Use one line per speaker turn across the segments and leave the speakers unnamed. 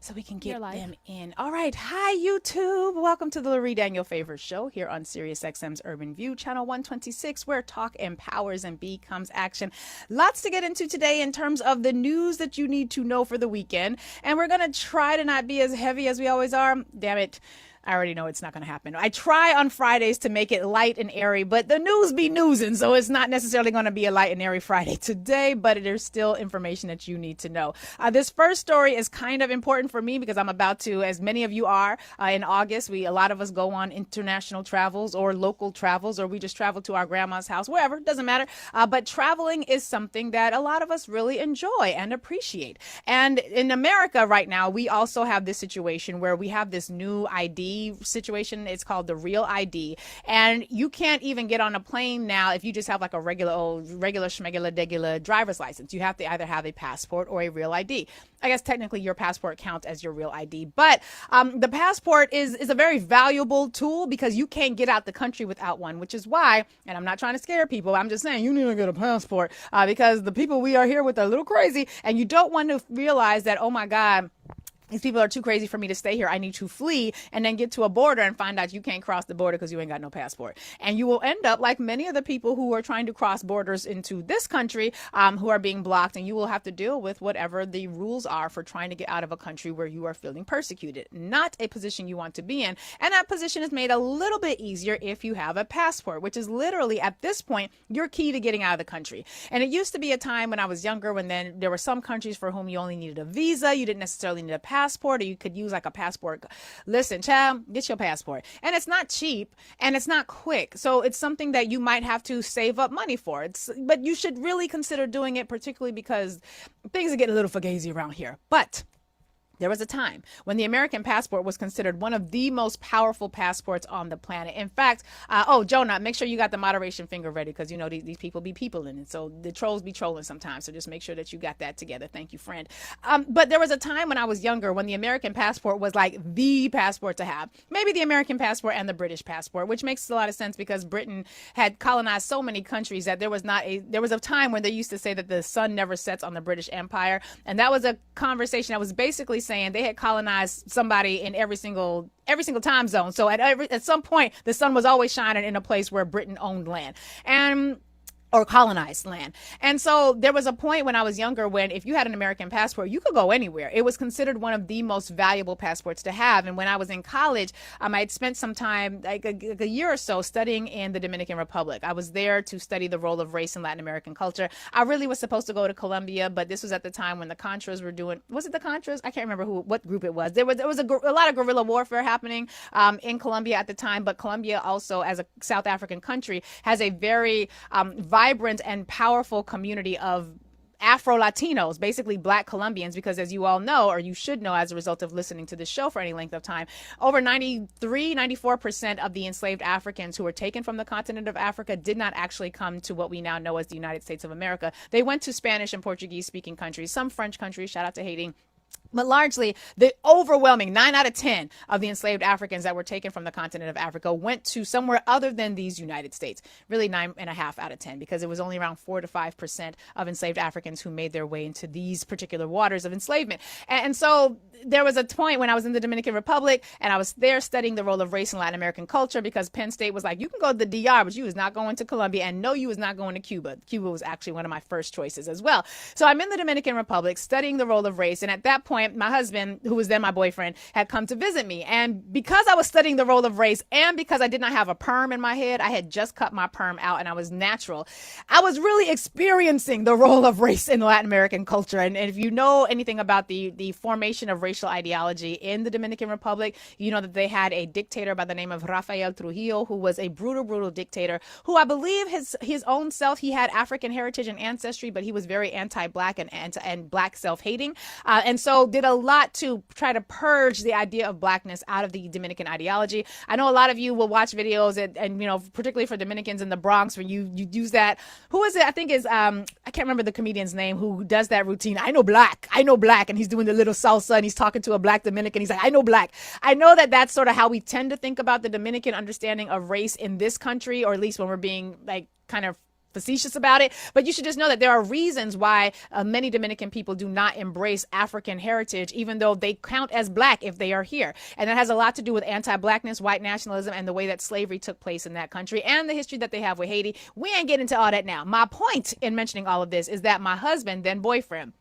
so we can get them in. All right. Hi, YouTube. Welcome to the Lurie and Your Favorite Show here on SiriusXM's Urban View, channel 126, where talk empowers and becomes action. Lots to get into today in terms of the news that you need to know for the weekend. And we're going to try to not be as heavy as we always are. Damn it. I already know it's not going to happen. I try on Fridays to make it light and airy, but the news be newsing, so it's not necessarily going to be a light and airy Friday today, but there's still information that you need to know. This first story is kind of important for me because I'm about to, as many of you are, in August, a lot of us go on international travels or local travels, or we just travel to our grandma's house, wherever, doesn't matter. But traveling is something that a lot of us really enjoy and appreciate. And in America right now, we also have this situation where we have this new ID situation. It's called the Real ID, and you can't even get on a plane now if you just have like a regular schmegular driver's license. You have to either have a passport or a Real ID. I guess technically your passport counts as your Real ID, but the passport is a very valuable tool because you can't get out the country without one, which is why, and I'm not trying to scare people, I'm just saying you need to get a passport because the people we are here with are a little crazy, and you don't want to realize that, oh my God, these people are too crazy for me to stay here. I need to flee, and then get to a border and find out you can't cross the border because you ain't got no passport. And you will end up like many of the people who are trying to cross borders into this country who are being blocked, and you will have to deal with whatever the rules are for trying to get out of a country where you are feeling persecuted. Not a position you want to be in. And that position is made a little bit easier if you have a passport, which is literally at this point your key to getting out of the country. And it used to be a time when I was younger when then there were some countries for whom you only needed a visa. You didn't necessarily need a passport, or you could use like a passport. Listen, child, get your passport. And it's not cheap and it's not quick. So it's something that you might have to save up money for. But you should really consider doing it, particularly because things are getting a little fugazi around here. But there was a time when the American passport was considered one of the most powerful passports on the planet. In fact, Jonah, make sure you got the moderation finger ready because, you know, these people be people in it. So the trolls be trolling sometimes. So just make sure that you got that together. Thank you, friend. But there was a time when I was younger when the American passport was like the passport to have. Maybe the American passport and the British passport, which makes a lot of sense because Britain had colonized so many countries that there was a time when they used to say that the sun never sets on the British Empire. And that was a conversation that was basically saying they had colonized somebody in every single time zone. So at some point, the sun was always shining in a place where Britain owned land or colonized land. And so there was a point when I was younger when if you had an American passport, you could go anywhere. It was considered one of the most valuable passports to have. And when I was in college, I had spent some time, like a year or so, studying in the Dominican Republic. I was there to study the role of race in Latin American culture. I really was supposed to go to Colombia, but this was at the time when the Contras were doing, was it the Contras? I can't remember what group it was. There was a lot of guerrilla warfare happening in Colombia at the time, but Colombia also, as a South African country, has a very vibrant and powerful community of Afro-Latinos, basically Black Colombians, because as you all know, or you should know as a result of listening to this show for any length of time, over 94% of the enslaved Africans who were taken from the continent of Africa did not actually come to what we now know as the United States of America. They went to Spanish and Portuguese speaking countries, some French countries, shout out to Haiti. But largely, the overwhelming 9 out of 10 of the enslaved Africans that were taken from the continent of Africa went to somewhere other than these United States. Really 9.5 out of 10, because it was only around 4 to 5% of enslaved Africans who made their way into these particular waters of enslavement. And so there was a point when I was in the Dominican Republic and I was there studying the role of race in Latin American culture because Penn State was like, you can go to the DR, but you was not going to Colombia, and no, you was not going to Cuba. Cuba was actually one of my first choices as well. So I'm in the Dominican Republic studying the role of race. And at that point, my husband, who was then my boyfriend, had come to visit me. And because I was studying the role of race and because I did not have a perm in my head, I had just cut my perm out and I was natural. I was really experiencing the role of race in Latin American culture. And if you know anything about the formation of racial ideology in the Dominican Republic, you know that they had a dictator by the name of Rafael Trujillo, who was a brutal dictator, who I believe his own self, he had African heritage and ancestry, but he was very anti-Black and Black self-hating. And so did a lot to try to purge the idea of Blackness out of the Dominican ideology. I know a lot of you will watch videos and you know, particularly for Dominicans in the Bronx, when you use that. Who is it? I think is, I can't remember the comedian's name who does that routine. I know black. And he's doing the little salsa and he's talking to a Black Dominican. He's like, I know black. I know that that's sort of how we tend to think about the Dominican understanding of race in this country, or at least when we're being like kind of facetious about it, but you should just know that there are reasons why many Dominican people do not embrace African heritage, even though they count as black if they are here. And that has a lot to do with anti-blackness, white nationalism, and the way that slavery took place in that country and the history that they have with Haiti. We ain't getting into all that now. My point in mentioning all of this is that my husband, then boyfriend,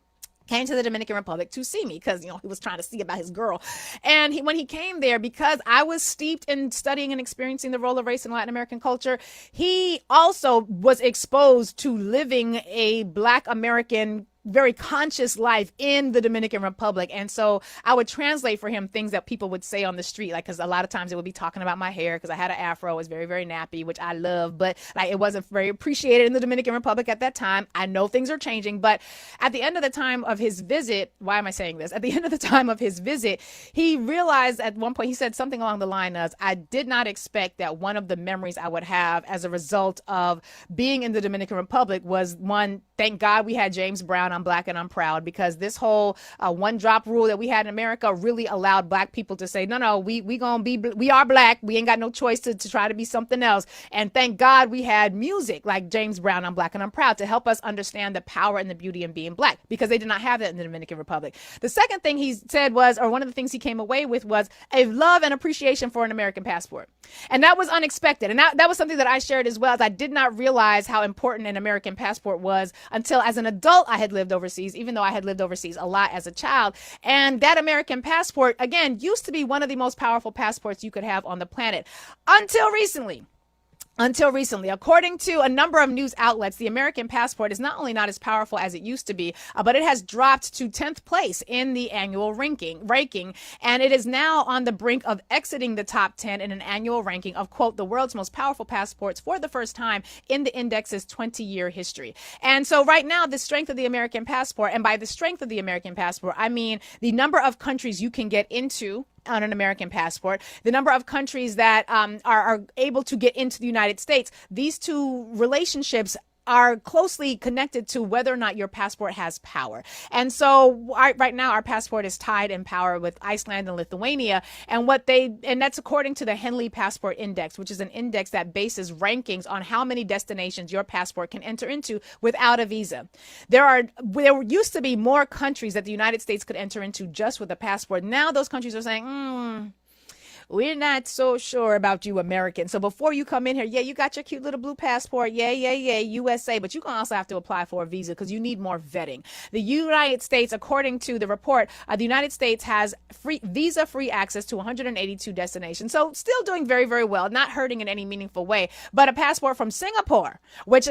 came to the Dominican Republic to see me because, he was trying to see about his girl. And when he came there, because I was steeped in studying and experiencing the role of race in Latin American culture, he also was exposed to living a Black American very conscious life in the Dominican Republic. And so I would translate for him things that people would say on the street, like, because a lot of times it would be talking about my hair because I had an afro. It was very, very nappy, which I love, but like it wasn't very appreciated in the Dominican Republic at that time. I know things are changing, but at the end of the time of his visit, why am I saying this? At the end of the time of his visit, he realized at one point, he said something along the line of, I did not expect that one of the memories I would have as a result of being in the Dominican Republic was one, thank God we had James Brown, I'm Black and I'm proud, because this whole one drop rule that we had in America really allowed Black people to say, no, we are Black. We ain't got no choice to try to be something else. And thank God we had music like James Brown, I'm Black and I'm proud, to help us understand the power and the beauty in being Black, because they did not have that in the Dominican Republic. The second thing he said was, or one of the things he came away with was a love and appreciation for an American passport. And that was unexpected. And that was something that I shared as well, as I did not realize how important an American passport was until as an adult I had lived overseas, even though I had lived overseas a lot as a child. And that American passport, again, used to be one of the most powerful passports you could have on the planet until recently. According to a number of news outlets, the American passport is not only not as powerful as it used to be, but it has dropped to 10th place in the annual ranking, and it is now on the brink of exiting the top 10 in an annual ranking of, quote, the world's most powerful passports for the first time in the index's 20-year history. And so right now, the strength of the American passport, and by the strength of the American passport, I mean the number of countries you can get into on an American passport, the number of countries that are able to get into the United States. These two relationships are closely connected to whether or not your passport has power. And so right now our passport is tied in power with Iceland and Lithuania, and that's according to the Henley Passport Index, which is an index that bases rankings on how many destinations your passport can enter into without a visa. There used to be more countries that the United States could enter into just with a passport. Now those countries are saying, we're not so sure about you Americans. So before you come in here, yeah, you got your cute little blue passport. Yeah, USA. But you can also have to apply for a visa because you need more vetting. The United States, according to the report, the United States has visa-free access to 182 destinations. So still doing very, very well, not hurting in any meaningful way. But a passport from Singapore, which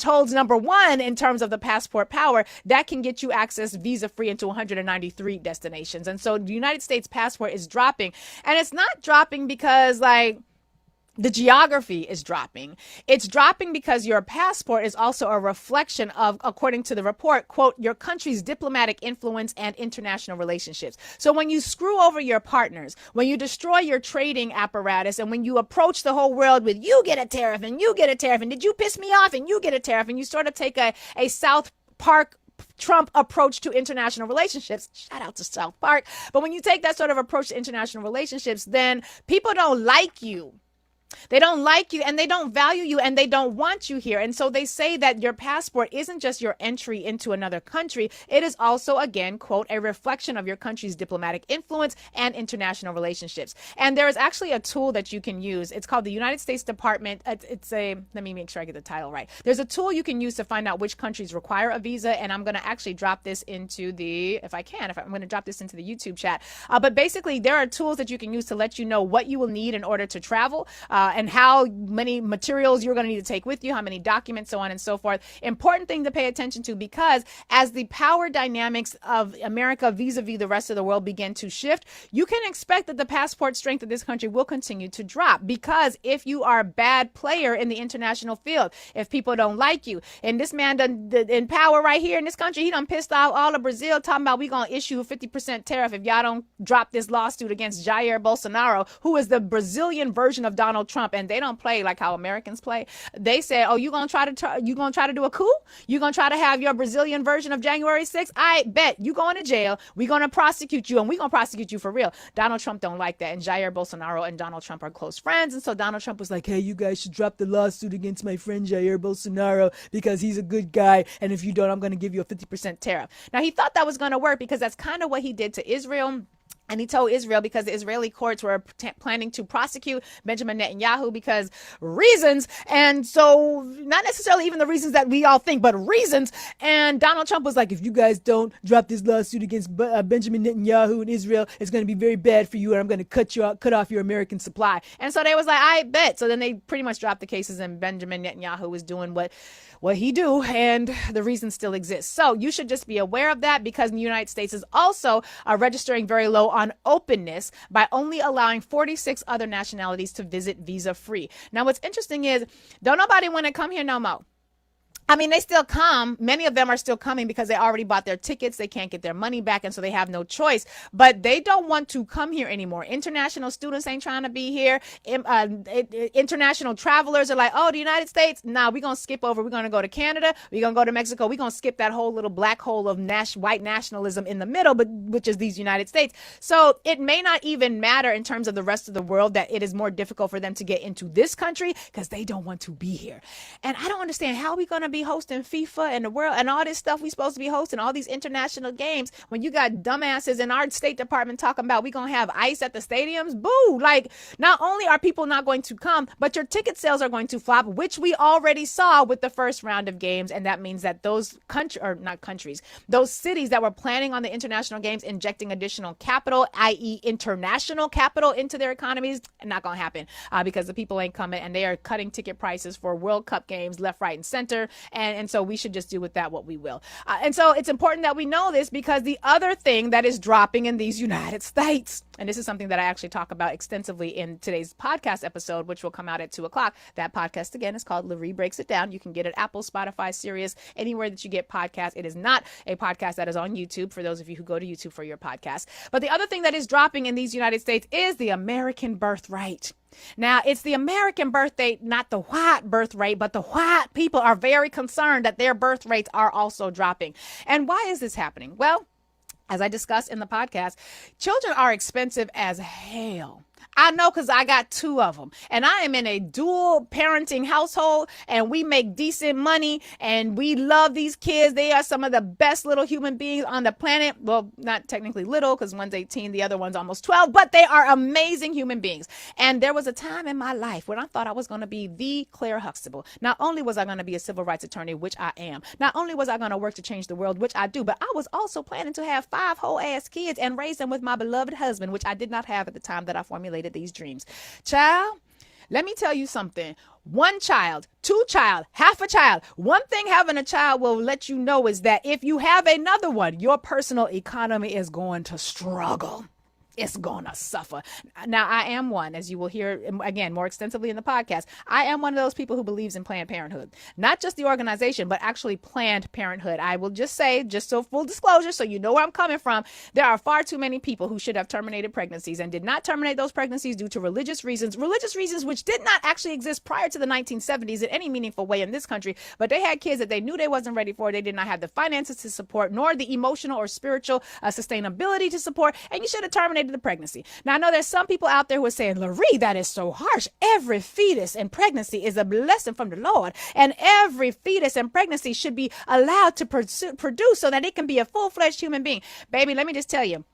holds number one in terms of the passport power, that can get you access visa-free into 193 destinations. And so the United States passport is dropping. And it's not dropping because the geography is dropping. It's dropping because your passport is also a reflection of, according to the report, quote, your country's diplomatic influence and international relationships. So when you screw over your partners, when you destroy your trading apparatus, and when you approach the whole world with, you get a tariff and you get a tariff, and did you piss me off and you get a tariff, and you sort of take a South Park Trump approach to international relationships. Shout out to South Park. But when you take that sort of approach to international relationships, then people don't like you. They don't like you, and they don't value you, and they don't want you here. And so they say that your passport isn't just your entry into another country. It is also, again, quote, a reflection of your country's diplomatic influence and international relationships. And there is actually a tool that you can use. It's called the United States Department. Let me make sure I get the title right. There's a tool you can use to find out which countries require a visa. And I'm going to actually drop this into I'm going to drop this into the YouTube chat. But basically, there are tools that you can use to let you know what you will need in order to travel. And how many materials you're going to need to take with you, how many documents, so on and so forth. Important thing to pay attention to, because as the power dynamics of America vis-a-vis the rest of the world begin to shift, you can expect that the passport strength of this country will continue to drop. Because if you are a bad player in the international field, if people don't like you, and this man in power right here in this country, he done pissed off all of Brazil, talking about we going to issue a 50% tariff if y'all don't drop this lawsuit against Jair Bolsonaro, who is the Brazilian version of Donald Trump, and they don't play like how Americans play. They said, oh, you gonna try to do a coup? You gonna try to have your Brazilian version of January 6th? I bet you going to jail. We gonna prosecute you, and we gonna prosecute you for real. Donald Trump don't like that, and Jair Bolsonaro and Donald Trump are close friends, and so Donald Trump was like, hey, you guys should drop the lawsuit against my friend Jair Bolsonaro because he's a good guy, and if you don't, I'm gonna give you a 50% tariff. Now, he thought that was gonna work because that's kind of what he did to Israel. And he told Israel, because the Israeli courts were planning to prosecute Benjamin Netanyahu because reasons. And so not necessarily even the reasons that we all think, but reasons. And Donald Trump was like, if you guys don't drop this lawsuit against Benjamin Netanyahu in Israel, it's going to be very bad for you. And I'm going to cut off your American supply. And so they was like, I bet. So then they pretty much dropped the cases, and Benjamin Netanyahu was doing what he do, and the reason still exists. So you should just be aware of that, because the United States is also registering very low on openness by only allowing 46 other nationalities to visit visa-free. Now, what's interesting is, don't nobody want to come here no more. I mean, they still come. Many of them are still coming because they already bought their tickets. They can't get their money back, and so they have no choice. But they don't want to come here anymore. International students ain't trying to be here. International travelers are like, oh, the United States? Nah, we're going to skip over. We're going to go to Canada. We're going to go to Mexico. We're going to skip that whole little black hole of white nationalism in the middle, but which is these United States. So it may not even matter in terms of the rest of the world that it is more difficult for them to get into this country because they don't want to be here. And I don't understand how we're going to be hosting FIFA and the world and all this stuff we supposed to be hosting, all these international games, when you got dumbasses in our State Department talking about we gonna have ice at the stadiums. Boo! Like, not only are people not going to come, but your ticket sales are going to flop, which we already saw with the first round of games. And that means that those those cities that were planning on the international games injecting additional capital, i.e. international capital, into their economies, not gonna happen because the people ain't coming, and they are cutting ticket prices for World Cup games left, right, and center. And so we should just do with that what we will. And so it's important that we know this, because the other thing that is dropping in these United States, and this is something that I actually talk about extensively in today's podcast episode, which will come out at 2:00. That podcast, again, is called Lurie Breaks It Down. You can get it Apple, Spotify, Sirius, anywhere that you get podcasts. It is not a podcast that is on YouTube, for those of you who go to YouTube for your podcast. But the other thing that is dropping in these United States is the American birth rate. Now, it's the American birth rate, not the white birth rate, but the white people are very concerned that their birth rates are also dropping. And why is this happening? Well, as I discussed in the podcast, children are expensive as hell. I know, because I got 2 of them, and I am in a dual parenting household, and we make decent money, and we love these kids. They are some of the best little human beings on the planet. Well, not technically little, because one's 18, the other one's almost 12, but they are amazing human beings. And there was a time in my life when I thought I was going to be the Claire Huxtable. Not only was I going to be a civil rights attorney, which I am, not only was I going to work to change the world, which I do, but I was also planning to have 5 whole ass kids and raise them with my beloved husband, which I did not have at the time that I formulated these dreams. Child, let me tell you something. 1 child, 2 child, half a child. One thing having a child will let you know is that if you have another one, your personal economy is going to struggle. It's gonna suffer. Now, I am one, as you will hear again more extensively in the podcast. I am one of those people who believes in Planned Parenthood, not just the organization, but actually Planned Parenthood. I will just say, just so full disclosure, so you know where I'm coming from, there are far too many people who should have terminated pregnancies and did not terminate those pregnancies due to religious reasons which did not actually exist prior to the 1970s in any meaningful way in this country. But they had kids that they knew they wasn't ready for. They did not have the finances to support, nor the emotional or spiritual sustainability to support, and you should have terminated the pregnancy. Now, I know there's some people out there who are saying, Lurie, that is so harsh. Every fetus in pregnancy is a blessing from the Lord, and every fetus in pregnancy should be allowed to produce so that it can be a full-fledged human being. Baby, let me just tell you,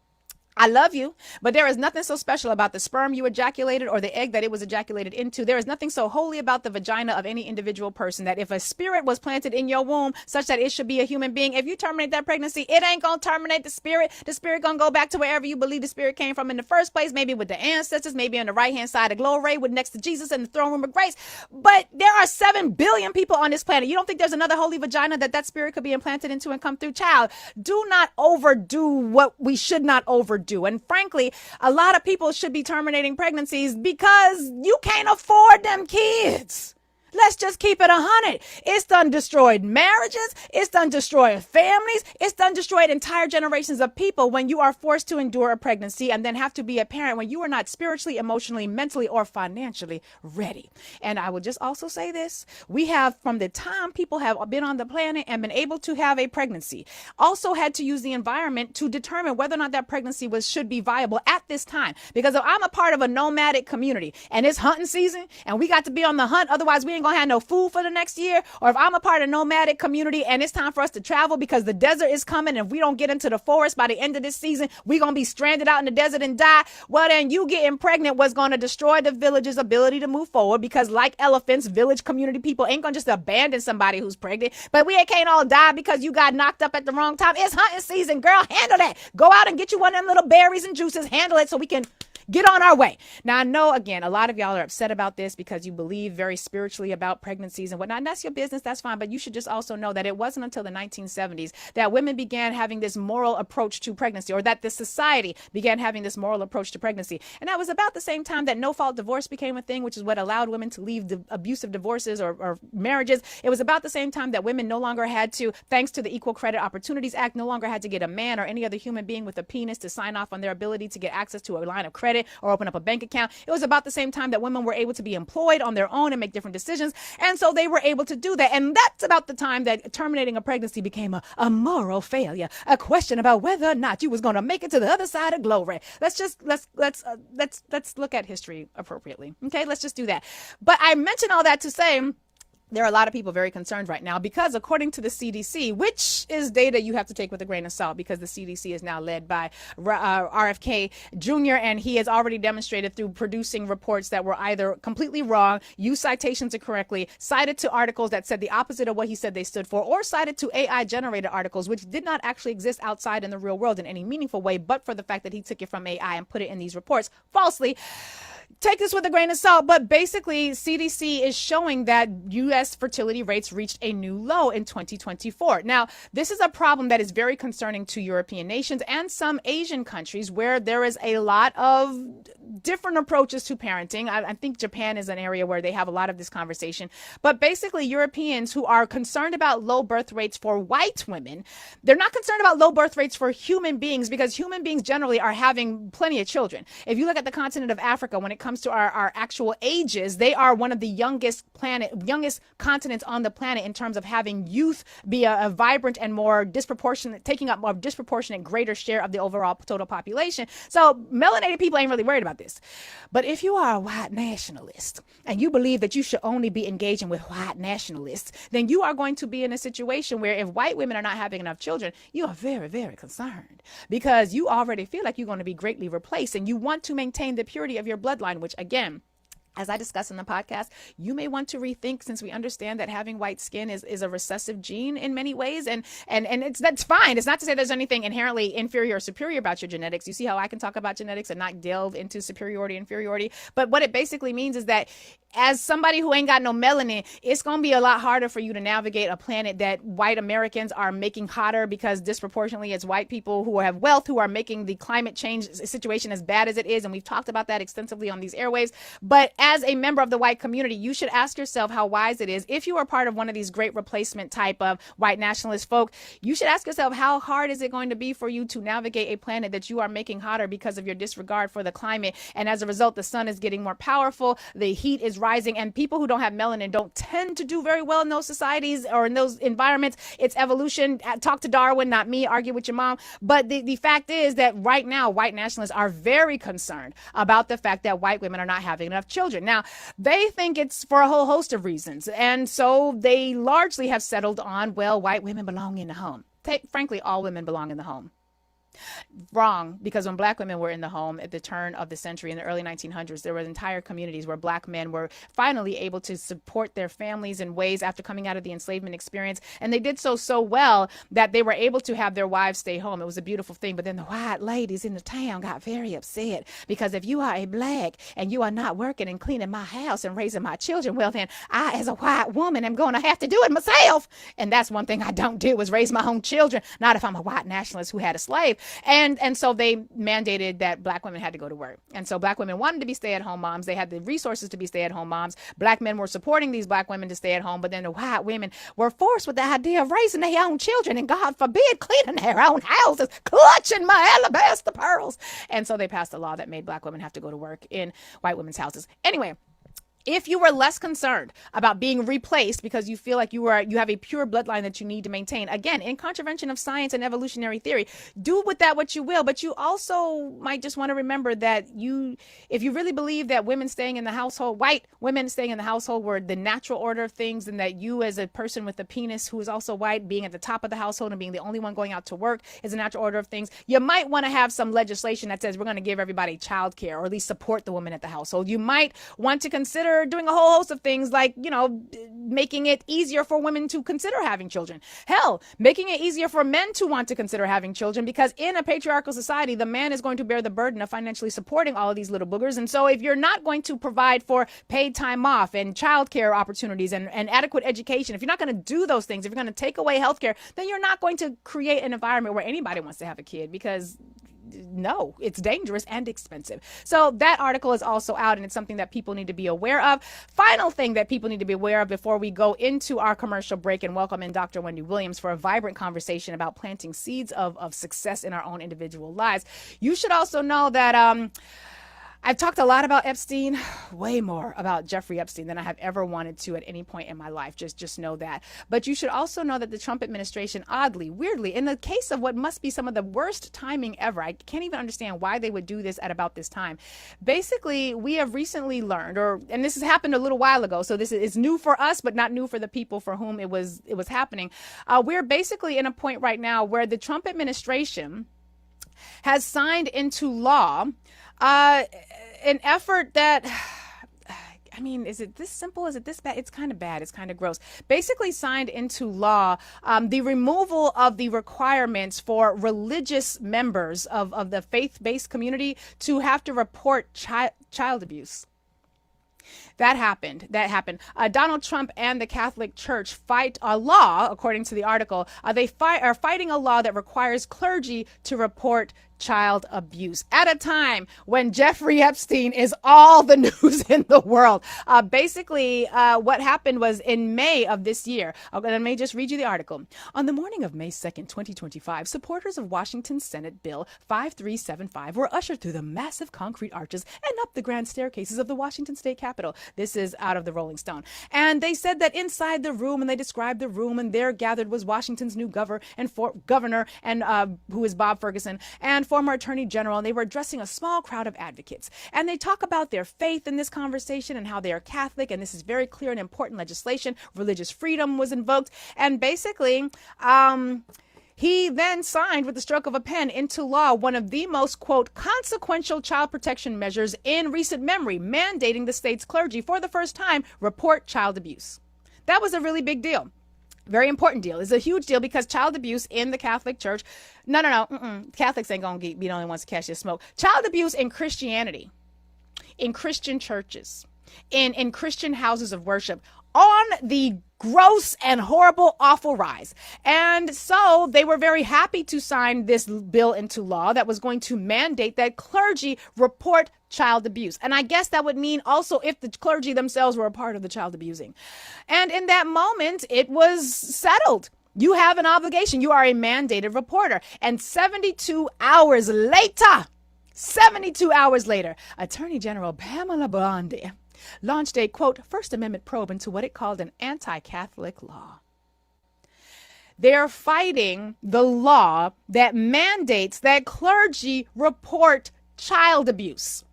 I love you, but there is nothing so special about the sperm you ejaculated or the egg that it was ejaculated into. There is nothing so holy about the vagina of any individual person that if a spirit was planted in your womb such that it should be a human being, if you terminate that pregnancy, it ain't going to terminate the spirit. The spirit going to go back to wherever you believe the spirit came from in the first place, maybe with the ancestors, maybe on the right-hand side of glory with next to Jesus in the throne room of grace. But there are 7 billion people on this planet. You don't think there's another holy vagina that spirit could be implanted into and come through? Child, do not overdo what we should not overdo. And frankly, a lot of people should be terminating pregnancies because you can't afford them kids. Let's just keep it 100. It's done destroyed marriages. It's done destroyed families. It's done destroyed entire generations of people when you are forced to endure a pregnancy and then have to be a parent when you are not spiritually, emotionally, mentally, or financially ready. And I will just also say this. We have, from the time people have been on the planet and been able to have a pregnancy, also had to use the environment to determine whether or not that pregnancy should be viable at this time. Because if I'm a part of a nomadic community and it's hunting season and we got to be on the hunt, otherwise we ain't gonna have no food for the next year, or if I'm a part of a nomadic community and it's time for us to travel because the desert is coming and if we don't get into the forest by the end of this season, we're gonna be stranded out in the desert and die, well then you getting pregnant was gonna destroy the village's ability to move forward, because like elephants, village community people ain't gonna just abandon somebody who's pregnant. But we can't all die because you got knocked up at the wrong time. It's hunting season, girl. Handle that. Go out and get you one of them little berries and juices. Handle it so we can get on our way. Now, I know, again, a lot of y'all are upset about this because you believe very spiritually about pregnancies and whatnot. And that's your business. That's fine. But you should just also know that it wasn't until the 1970s that women began having this moral approach to pregnancy, or that the society began having this moral approach to pregnancy. And that was about the same time that no-fault divorce became a thing, which is what allowed women to leave abusive divorces or marriages. It was about the same time that women no longer had to, thanks to the Equal Credit Opportunities Act, no longer had to get a man or any other human being with a penis to sign off on their ability to get access to a line of credit or open up a bank account. It was about the same time that women were able to be employed on their own and make different decisions. And so they were able to do that. And that's about the time that terminating a pregnancy became a moral failure, a question about whether or not you was going to make it to the other side of glory. Let's look at history appropriately. Okay, let's just do that. But I mention all that to say, there are a lot of people very concerned right now because, according to the CDC, which is data you have to take with a grain of salt because the CDC is now led by RFK Jr., and he has already demonstrated through producing reports that were either completely wrong, used citations incorrectly, cited to articles that said the opposite of what he said they stood for, or cited to AI-generated articles which did not actually exist outside in the real world in any meaningful way, but for the fact that he took it from AI and put it in these reports falsely. Take this with a grain of salt, but basically CDC is showing that U.S. fertility rates reached a new low in 2024. Now, this is a problem that is very concerning to European nations and some Asian countries where there is a lot of different approaches to parenting. I think Japan is an area where they have a lot of this conversation. But basically, Europeans who are concerned about low birth rates for white women, they're not concerned about low birth rates for human beings, because human beings generally are having plenty of children. If you look at the continent of Africa, when it comes to our actual ages, they are one of the youngest continents on the planet in terms of having youth be a vibrant and more disproportionate, taking up more disproportionate greater share of the overall total population. So melanated people ain't really worried about this. But if you are a white nationalist and you believe that you should only be engaging with white nationalists, then you are going to be in a situation where if white women are not having enough children, you are very, very concerned, because you already feel like you're going to be greatly replaced, and you want to maintain the purity of your bloodline, which, again, as I discussed in the podcast, you may want to rethink, since we understand that having white skin is a recessive gene in many ways. And that's fine. It's not to say there's anything inherently inferior or superior about your genetics. You see how I can talk about genetics and not delve into superiority, inferiority. But what it basically means is that as somebody who ain't got no melanin, it's going to be a lot harder for you to navigate a planet that white Americans are making hotter, because disproportionately it's white people who have wealth who are making the climate change situation as bad as it is. And we've talked about that extensively on these airwaves. But as a member of the white community, you should ask yourself how wise it is. If you are part of one of these great replacement type of white nationalist folk, you should ask yourself, how hard is it going to be for you to navigate a planet that you are making hotter because of your disregard for the climate? And as a result, the sun is getting more powerful, the heat is rising, and people who don't have melanin don't tend to do very well in those societies or in those environments. It's evolution. Talk to Darwin, not me. Argue with your mom. But the fact is that right now, white nationalists are very concerned about the fact that white women are not having enough children. Now, they think it's for a whole host of reasons. And so they largely have settled on, well, white women belong in the home. Frankly, all women belong in the home. Wrong, because when black women were in the home at the turn of the century in the early 1900s, there were entire communities where black men were finally able to support their families in ways after coming out of the enslavement experience. And they did so well that they were able to have their wives stay home. It was a beautiful thing. But then the white ladies in the town got very upset, because if you are a black and you are not working and cleaning my house and raising my children, well, then I, as a white woman, am going to have to do it myself. And that's one thing I don't do, is raise my own children. Not if I'm a white nationalist who had a slave. And so they mandated that black women had to go to work. And so black women wanted to be stay-at-home moms. They had the resources to be stay-at-home moms. Black men were supporting these black women to stay at home, but then the white women were forced with the idea of raising their own children and, God forbid, cleaning their own houses, clutching my alabaster pearls. And so they passed a law that made black women have to go to work in white women's houses. Anyway, if you were less concerned about being replaced because you feel like you have a pure bloodline that you need to maintain, again, in contravention of science and evolutionary theory, do with that what you will. But you also might just want to remember that if you really believe that women staying in the household, white women staying in the household were the natural order of things, and that you as a person with a penis who is also white being at the top of the household and being the only one going out to work is a natural order of things, you might want to have some legislation that says we're going to give everybody child care, or at least support the woman at the household. You might want to consider doing a whole host of things like, making it easier for women to consider having children. Hell, making it easier for men to want to consider having children, because in a patriarchal society, the man is going to bear the burden of financially supporting all of these little boogers. And so if you're not going to provide for paid time off and childcare opportunities and adequate education, if you're not going to do those things, if you're going to take away healthcare, then you're not going to create an environment where anybody wants to have a kid, because no, it's dangerous and expensive. So that article is also out, and it's something that people need to be aware of. Final thing that people need to be aware of before we go into our commercial break and welcome in Dr. Wendy Williams for a vibrant conversation about planting seeds of success in our own individual lives. You should also know that I've talked a lot about Epstein, way more about Jeffrey Epstein than I have ever wanted to at any point in my life. Just know that. But you should also know that the Trump administration, oddly, weirdly, in the case of what must be some of the worst timing ever, I can't even understand why they would do this at about this time. Basically, we have recently learned, and this has happened a little while ago, so this is new for us, but not new for the people for whom it was happening. We're basically in a point right now where the Trump administration has signed into law an effort that, is it this simple? Is it this bad? It's kind of bad. It's kind of gross. Basically signed into law the removal of the requirements for religious members of the faith-based community to have to report child abuse. That happened. Donald Trump and the Catholic Church fight a law, according to the article. They are fighting a law that requires clergy to report child abuse at a time when Jeffrey Epstein is all the news in the world. Basically, what happened was in May of this year. Let me just read you the article. On the morning of May 2nd, 2025, supporters of Washington Senate Bill 5375 were ushered through the massive concrete arches and up the grand staircases of the Washington State Capitol. This is out of the Rolling Stone. And they said that inside the room, and they described the room, and there gathered was Washington's new governor, and who is Bob Ferguson, and former attorney general, and they were addressing a small crowd of advocates. And they talk about their faith in this conversation and how they are Catholic, and this is very clear and important legislation. Religious freedom was invoked. And basically, he then signed with the stroke of a pen into law one of the most, quote, consequential child protection measures in recent memory, mandating the state's clergy for the first time report child abuse. That was a really big deal. Very important deal. It's a huge deal because child abuse in the Catholic Church. Catholics ain't going to be the only ones to catch this smoke. Child abuse in Christianity, in Christian churches, in Christian houses of worship, on the gross and horrible, awful rise. And so they were very happy to sign this bill into law that was going to mandate that clergy report child abuse. And I guess that would mean also if the clergy themselves were a part of the child abusing. And in that moment, it was settled. You have an obligation. You are a mandated reporter. And 72 hours later, Attorney General Pamela Bondi launched a, quote, First Amendment probe into what it called an anti-Catholic law. They're fighting the law that mandates that clergy report child abuse.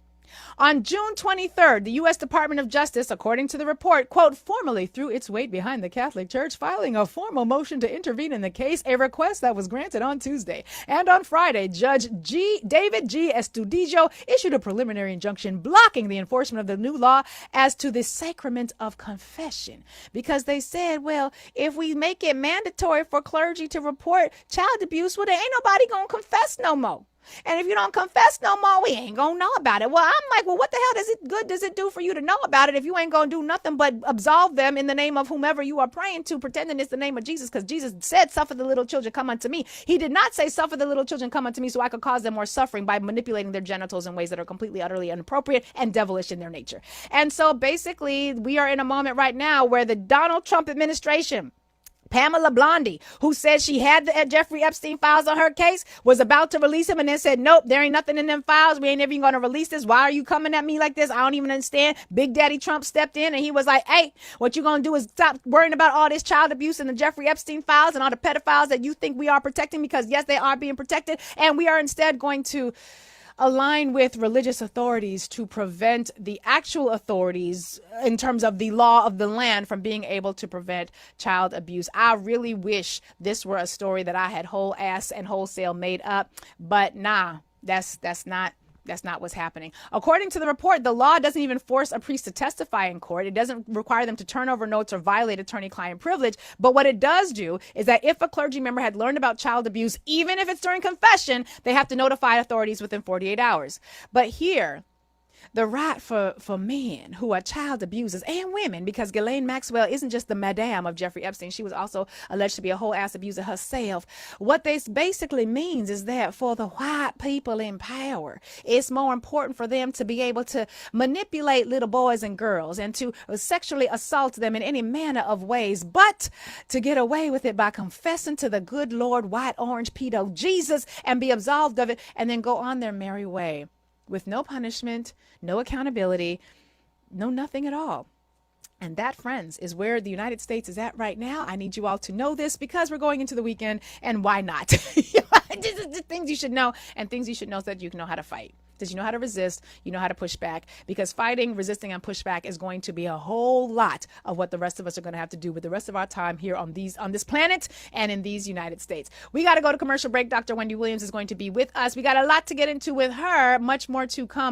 On June 23rd, the U.S. Department of Justice, according to the report, quote, formally threw its weight behind the Catholic Church, filing a formal motion to intervene in the case, a request that was granted on Tuesday. And on Friday, Judge David G. Estudillo issued a preliminary injunction blocking the enforcement of the new law as to the sacrament of confession. Because they said, well, if we make it mandatory for clergy to report child abuse, well, there ain't nobody gonna confess no more. And if you don't confess no more, we ain't gonna know about it. Well, I'm like, well, what the hell does it do for you to know about it if you ain't gonna do nothing but absolve them in the name of whomever you are praying to, pretending it's the name of Jesus? Because Jesus said, suffer the little children come unto me. He did not say, suffer the little children come unto me so I could cause them more suffering by manipulating their genitals in ways that are completely, utterly inappropriate and devilish in their nature. And so basically, we are in a moment right now where the Donald Trump administration, Pamela Blondie, who said she had the Jeffrey Epstein files on her case, was about to release him and then said, nope, there ain't nothing in them files. We ain't even going to release this. Why are you coming at me like this? I don't even understand. Big Daddy Trump stepped in and he was like, hey, what you going to do is stop worrying about all this child abuse and the Jeffrey Epstein files and all the pedophiles that you think we are protecting, because yes, they are being protected. And we are instead going to align with religious authorities to prevent the actual authorities in terms of the law of the land from being able to prevent child abuse. I really wish this were a story that I had whole ass and wholesale made up, but nah, that's not what's happening. According to the report, the law doesn't even force a priest to testify in court. It doesn't require them to turn over notes or violate attorney-client privilege. But what it does do is that if a clergy member had learned about child abuse, even if it's during confession, they have to notify authorities within 48 hours. But here, the right for men who are child abusers and women, because Ghislaine Maxwell isn't just the madame of Jeffrey Epstein. She was also alleged to be a whole ass abuser herself. What this basically means is that for the white people in power, it's more important for them to be able to manipulate little boys and girls and to sexually assault them in any manner of ways, but to get away with it by confessing to the good Lord, white, orange, pedo Jesus, and be absolved of it, and then go on their merry way with no punishment, no accountability, no nothing at all. And that, friends, is where the United States is at right now. I need you all to know this because we're going into the weekend, and why not? This is the things you should know, and things you should know so that you can know how to fight. Because you know how to resist, you know how to push back, because fighting, resisting, and pushback is going to be a whole lot of what the rest of us are going to have to do with the rest of our time here on this planet and in these United States. We got to go to commercial break. Dr. Wendy Williams is going to be with us. We got a lot to get into with her, much more to come.